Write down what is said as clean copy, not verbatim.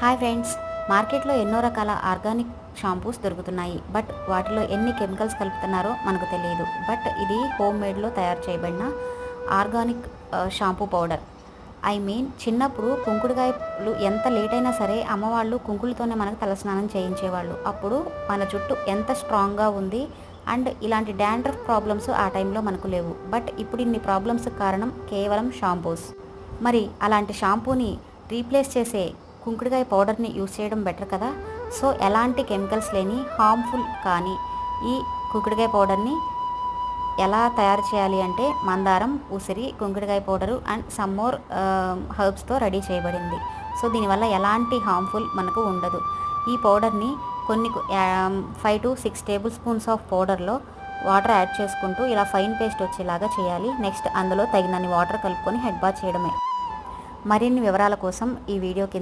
Hi friends, మార్కెట్లో ఎన్నో రకాల ఆర్గానిక్ షాంపూస్ దొరుకుతున్నాయి. బట్ వాటిలో ఎన్ని కెమికల్స్ కలుపుతున్నారో మనకు తెలియదు. బట్ ఇది హోమ్ మేడ్లో తయారు చేయబడిన ఆర్గానిక్ షాంపూ పౌడర్. చిన్నప్పుడు కుంకుడుకాయలు ఎంత లేట్ అయినా సరే అమ్మవాళ్ళు కుంకులతోనే మనకు తలస్నానం చేయించేవాళ్ళు. అప్పుడు మన జుట్టు ఎంత స్ట్రాంగ్గా ఉంది అండ్ ఇలాంటి డాండ్రఫ్ ప్రాబ్లమ్స్ ఆ టైంలో మనకు లేవు. బట్ ఇప్పుడు ఇన్ని ప్రాబ్లమ్స్ కారణం కేవలం షాంపూస్. మరి అలాంటి షాంపూని రీప్లేస్ చేసే కుంకుడుకాయ పౌడర్ని యూస్ చేయడం బెటర్ కదా. సో ఎలాంటి కెమికల్స్ లేని హార్మ్ఫుల్ కానీ ఈ కుంకుడుకాయ పౌడర్ని ఎలా తయారు చేయాలి అంటే మందారం, ఉసిరి, కుంకుడుకాయ పౌడరు అండ్ సమ్ మోర్ హర్బ్స్తో రెడీ చేయబడింది. సో దీనివల్ల ఎలాంటి హార్మ్ఫుల్ మనకు ఉండదు. ఈ పౌడర్ని కొన్ని 5 to 6 టేబుల్ స్పూన్స్ ఆఫ్ పౌడర్లో వాటర్ యాడ్ చేసుకుంటూ ఇలా ఫైన్ పేస్ట్ వచ్చేలాగా చేయాలి. నెక్స్ట్ అందులో తగినన్ని వాటర్ కలుపుకొని హెడ్ బాత్ చేయడమే. మరిన్ని వివరాల కోసం ఈ వీడియో కింద